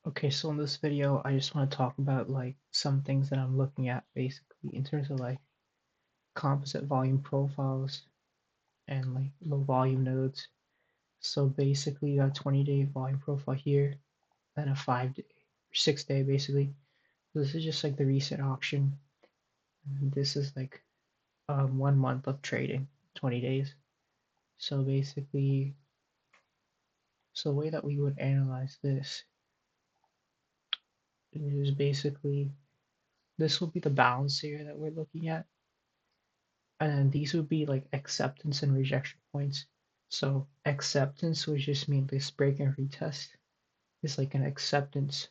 Okay, so in this video, I just want to talk about like some things that I'm looking at basically in terms of like composite volume profiles and like low volume nodes. So basically, you have 20-day volume profile here, then a 5-day, 6-day basically. This is just like the recent auction. And this is like 1 month of trading, 20 days. So basically, so the way that we would analyze this is basically this will be the balance area that we're looking at. And then these would be like acceptance and rejection points. So acceptance would just mean this break and retest is like an acceptance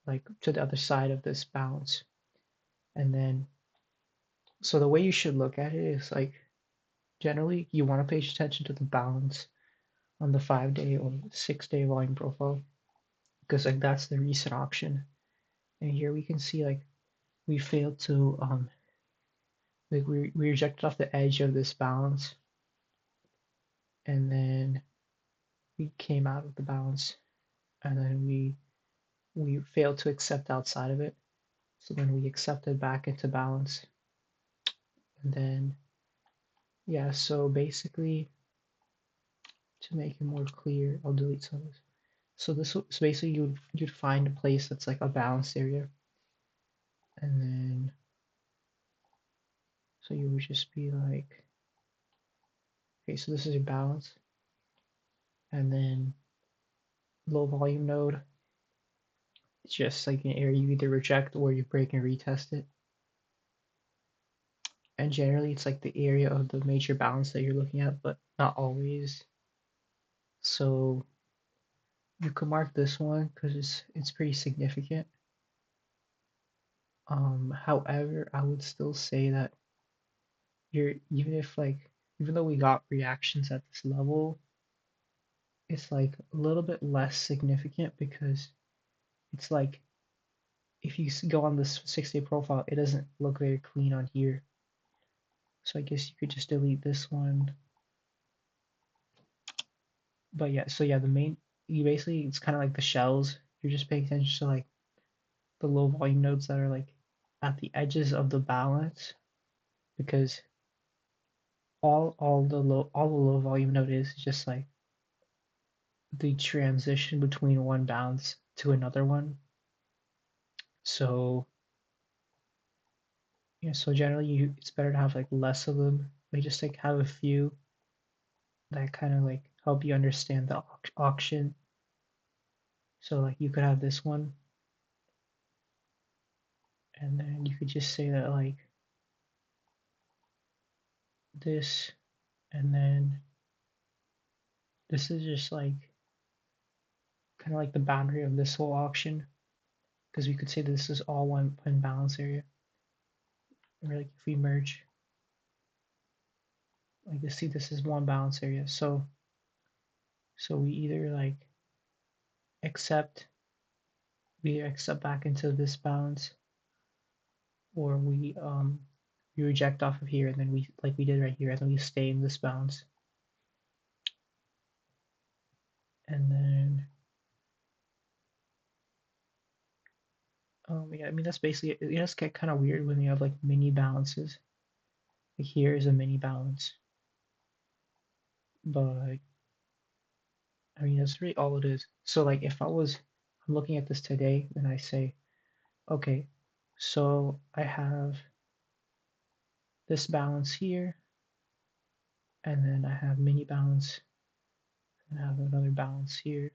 like to the other side of this balance. And then so the way you should look at it is like generally you want to pay attention to the balance on the 5-day or 6-day volume profile because like that's the recent auction. And here we can see like we failed to like we rejected off the edge of this balance and then we came out of the balance and then we failed to accept outside of it. So then we accepted back into balance. And then yeah, so basically to make it more clear, I'll delete some of this. So this so basically you'd find a place that's like a balance area. And then so you would just be like, okay, so this is your balance. And then low volume node, it's just like an area you either reject or you break and retest it. And generally it's like the area of the major balance that you're looking at, but not always. So you can mark this one because it's pretty significant. However, I would still say that you're even if like even though we got reactions at this level, it's like a little bit less significant because it's like if you go on this 6-day profile, it doesn't look very clean on here. So I guess you could just delete this one. But yeah, so yeah, the main you basically it's kind of like the shells. You're just paying attention to like the low volume nodes that are like at the edges of the balance because all the low volume node is just like the transition between one balance to another one. So yeah, so generally it's better to have like less of them. Like just like have a few that kind of like help you understand the auction. So like you could have this one, and then you could just say that like this, and then this is just like kind of like the boundary of this whole auction, because we could say that this is all one balance area. Or like if we merge, like you see this is one balance area. So we either like accept we accept back into this balance, or we reject off of here, and then we like we did right here, and then we stay in this balance, and then yeah, I mean that's basically it. It does get kind of weird when you have like mini balances. Like here is a mini balance, but I mean that's really all it is. So like if I'm looking at this today, and I say, okay, so I have this balance here, and then I have mini balance, and I have another balance here.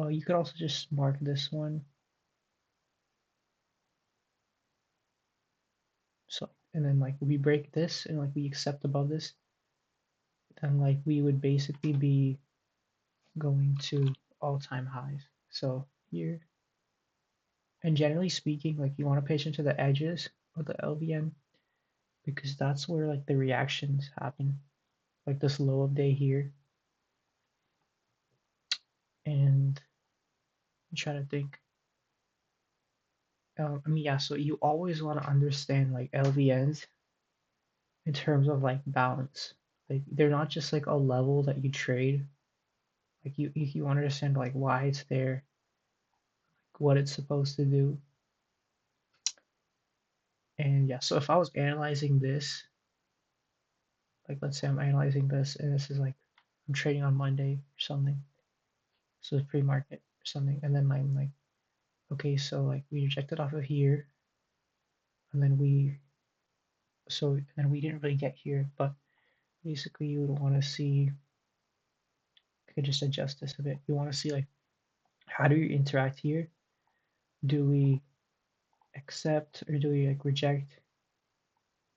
You could also just mark this one. So, and then like we break this and like we accept above this, then like we would basically be going to all-time highs. So here, and generally speaking, like you want to pay attention to the edges of the LVM because that's where like the reactions happen. Like this low of day here, and I'm trying to think. I mean, yeah. So you always want to understand like LVNs in terms of like balance. Like they're not just like a level that you trade. Like you want to understand like why it's there, what it's supposed to do. And yeah, so if I was analyzing this, like let's say I'm analyzing this and this is like I'm trading on Monday or something. So it's pre-market or something. And then I'm like, okay, so like we rejected off of here and then we didn't really get here, but basically you would want to see, I could just adjust this a bit. You want to see like how do you interact here? Do we accept or do we like reject?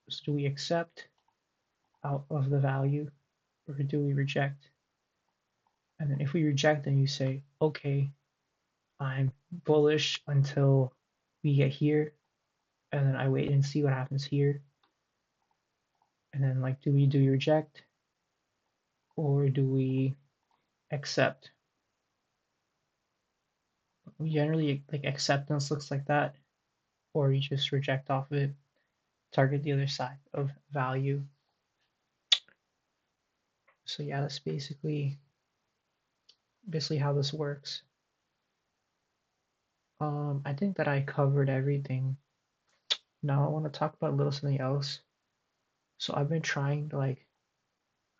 So do we accept out of the value or do we reject? And then if we reject, then you say, okay, I'm bullish until we get here, and then I wait and see what happens here. And then like, do we reject or do we accept? Generally, like acceptance looks like that, or you just reject off of it, target the other side of value. So yeah, that's basically how this works. I think that I covered everything. Now I want to talk about a little something else. So I've been trying to like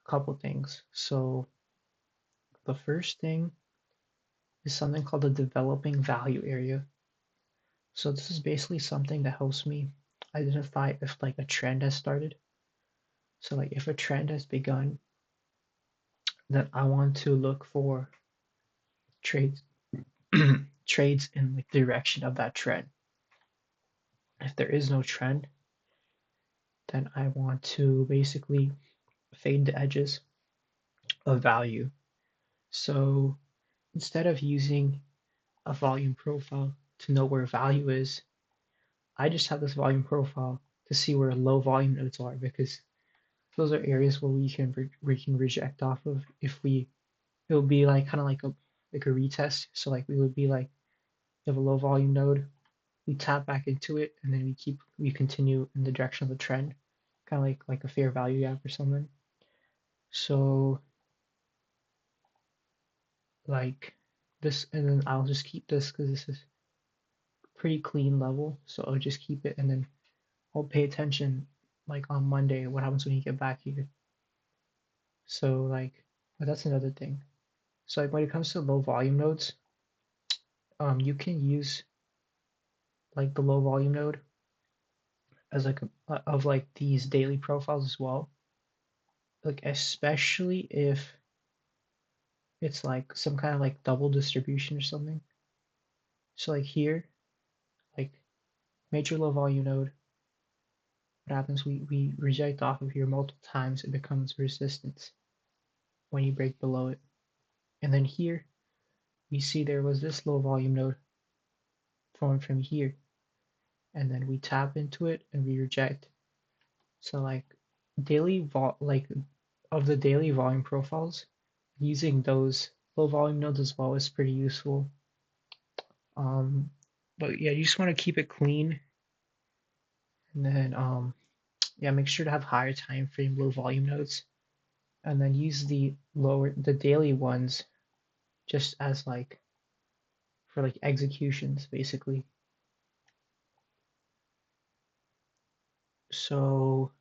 a couple things. So the first thing is something called the developing value area. So this is basically something that helps me identify if like a trend has started. So like if a trend has begun, then I want to look for trades trades in like the direction of that trend. If there is no trend, then I want to basically fade the edges of value. So instead of using a volume profile to know where value is, I just have this volume profile to see where low volume nodes are because those are areas where we can reject off of if we it would be like kind of like a retest. So like we would be like we have a low volume node, we tap back into it, and then we continue in the direction of the trend, kind of like a fair value gap or something. So like this, and then I'll just keep this because this is pretty clean level. So I'll just keep it, and then I'll pay attention like on Monday what happens when you get back here. So like, but that's another thing. So like when it comes to low volume nodes, you can use like the low volume node as like of like these daily profiles as well. Like especially if it's like some kind of like double distribution or something. So like here, like major low volume node, what happens? We reject off of here multiple times, it becomes resistance when you break below it. And then here we see there was this low volume node formed from here. And then we tap into it and we reject. So like like of the daily volume profiles, using those low volume nodes as well is pretty useful. Um, but yeah, you just want to keep it clean, and then yeah, make sure to have higher time frame low volume nodes, and then use the daily ones just as like for like executions basically. So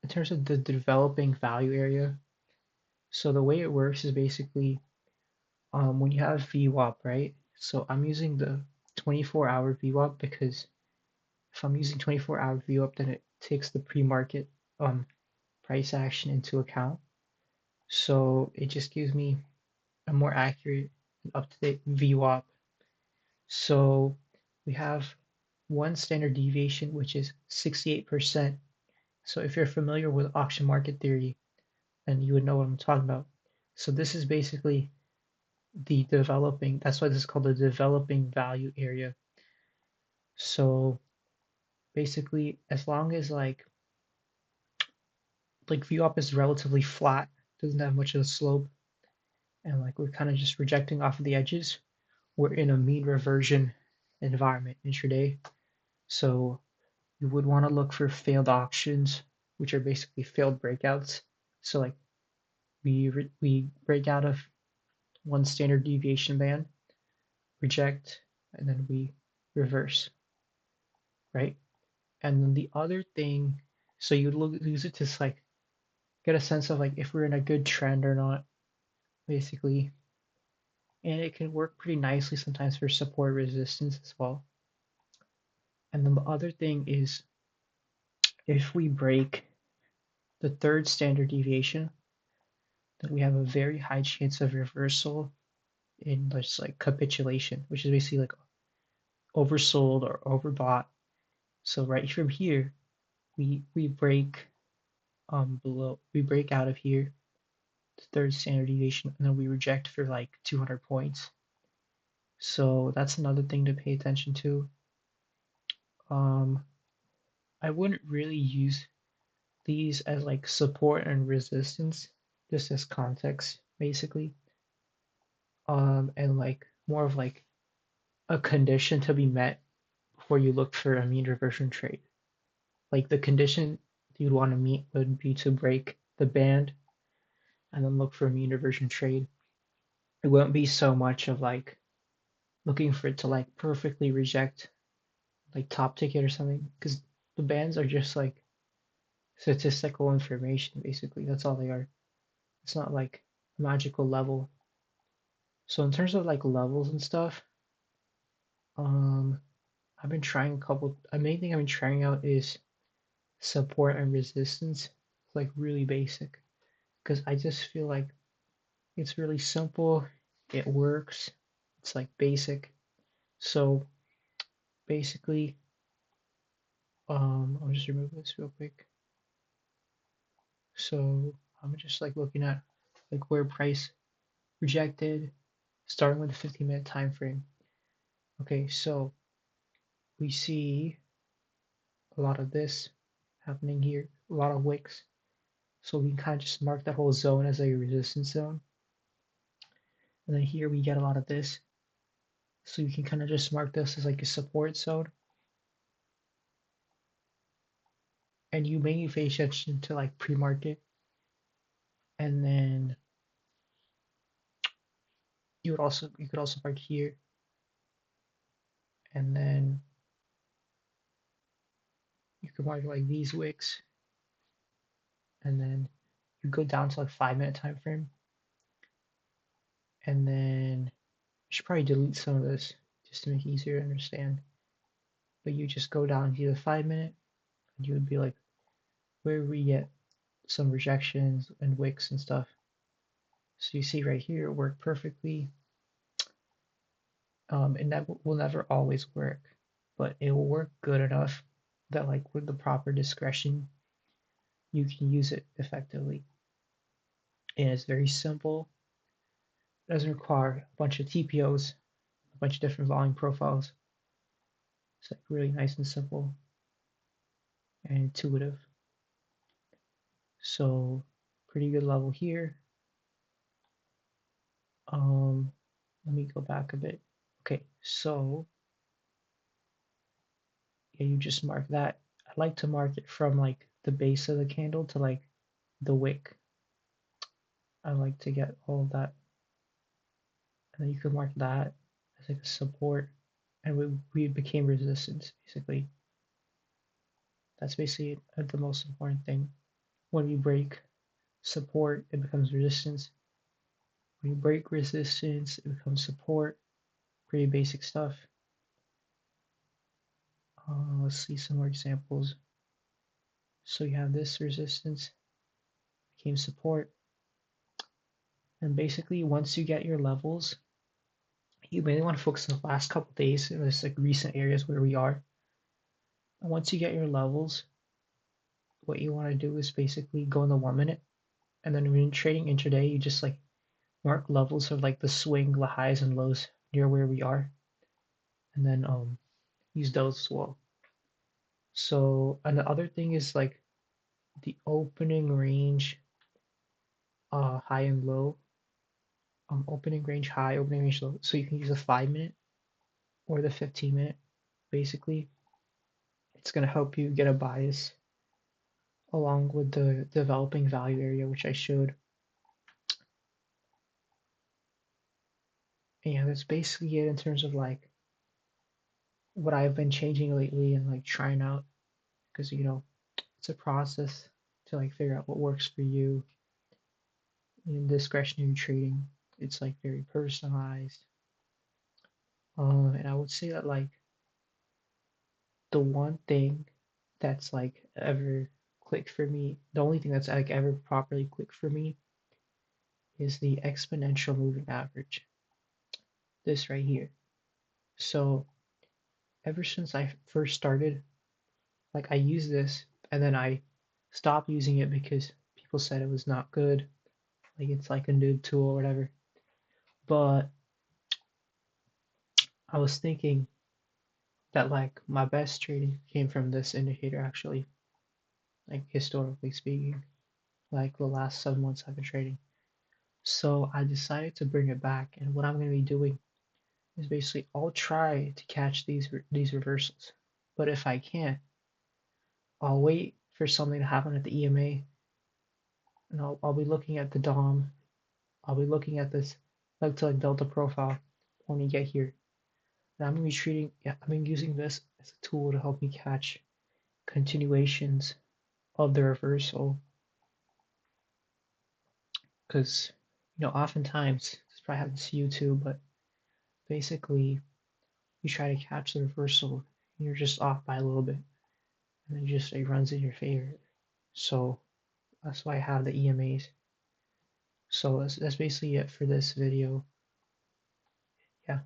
in terms of the developing value area, so the way it works is basically when you have VWAP, right? So I'm using the 24-hour VWAP because if I'm using 24-hour VWAP, then it takes the pre-market price action into account. So it just gives me a more accurate and up-to-date VWAP. So we have one standard deviation, which is 68%. So if you're familiar with auction market theory, then you would know what I'm talking about. So this is basically that's why this is called the developing value area. So basically, as long as like VWAP is relatively flat, doesn't have much of a slope, and like we're kind of just rejecting off of the edges, we're in a mean reversion environment intraday. So you would want to look for failed auctions, which are basically failed breakouts. So like we break out of one standard deviation band, reject, and then we reverse, right? And then the other thing, so you use it to like get a sense of like if we're in a good trend or not, basically. And it can work pretty nicely sometimes for support resistance as well. And then the other thing is if we break the third standard deviation, then we have a very high chance of reversal in just like capitulation, which is basically like oversold or overbought. So right from here, we break below, we break out of here, the third standard deviation, and then we reject for like 200 points. So that's another thing to pay attention to. Um, I wouldn't really use these as like support and resistance, just as context, basically. And like more of like a condition to be met before you look for a mean reversion trade. Like the condition you'd want to meet would be to break the band and then look for a mean reversion trade. It won't be so much of like looking for it to like perfectly reject like top ticket or something, because the bands are just like statistical information basically. That's all they are. It's not like a magical level. So in terms of like levels and stuff, um, I've been trying a couple. The main thing I've been trying out is support and resistance. It's like really basic because I just feel like it's really simple. It works. It's like basic. So basically, I'll just remove this real quick. So I'm just like looking at like where price rejected, starting with the 15-minute time frame. Okay, so we see a lot of this happening here, a lot of wicks. So we can kind of just mark that whole zone as a resistance zone. And then here we get a lot of this. So you can kind of just mark this as like a support zone. And you may pay attention to like pre-market. And then you could also mark here. And then you could mark like these wicks. And then you go down to like 5-minute time frame. And then you should probably delete some of this just to make it easier to understand. But you just go down to the 5-minute and you would be like where we get some rejections and wicks and stuff. So you see right here, it worked perfectly. And that will never always work, but it will work good enough that like with the proper discretion, you can use it effectively. And it's very simple. It doesn't require a bunch of TPOs, a bunch of different volume profiles. It's like really nice and simple and intuitive. So pretty good level here. Let me go back a bit. Okay, so yeah, you just mark that. I like to mark it from like the base of the candle to like the wick. I like to get all of that. And then you can mark that as like a support. And we became resistance, basically. That's basically the most important thing. When we break support, it becomes resistance. When you break resistance, it becomes support. Pretty basic stuff. Let's see some more examples. So you have this resistance, became support. And basically, once you get your levels, you mainly want to focus on the last couple days in this like recent areas where we are. And once you get your levels, what you want to do is basically go in the 1 minute, and then when you're trading intraday, you just like mark levels of like the swing, the highs and lows near where we are, and then use those as well. So and the other thing is like the opening range, high and low, opening range high, opening range low. So you can use a 5-minute or the 15-minute. Basically, it's gonna help you get a bias along with the developing value area, which I showed. And yeah, that's basically it in terms of like what I've been changing lately and like trying out because it's a process to like figure out what works for you in discretionary trading. It's like very personalized. And I would say that like the one thing that's like ever clicked for me, the only thing that's like ever properly clicked for me is the exponential moving average. This right here. So ever since I first started, like I used this and then I stopped using it because people said it was not good. Like it's like a noob tool or whatever. But I was thinking that like my best trading came from this indicator actually, like historically speaking, like the last 7 months I've been trading. So I decided to bring it back, and what I'm going to be doing is basically I'll try to catch these reversals, but if I can't, I'll wait for something to happen at the EMA, and I'll be looking at the DOM. I'll be looking at this like delta profile when you get here. And I'm going to be I've been using this as a tool to help me catch continuations of the reversal because oftentimes this probably happens to you too, but basically you try to catch the reversal and you're just off by a little bit and then just it runs in your favor. So that's why I have the EMAs. So that's basically it for this video. Yeah.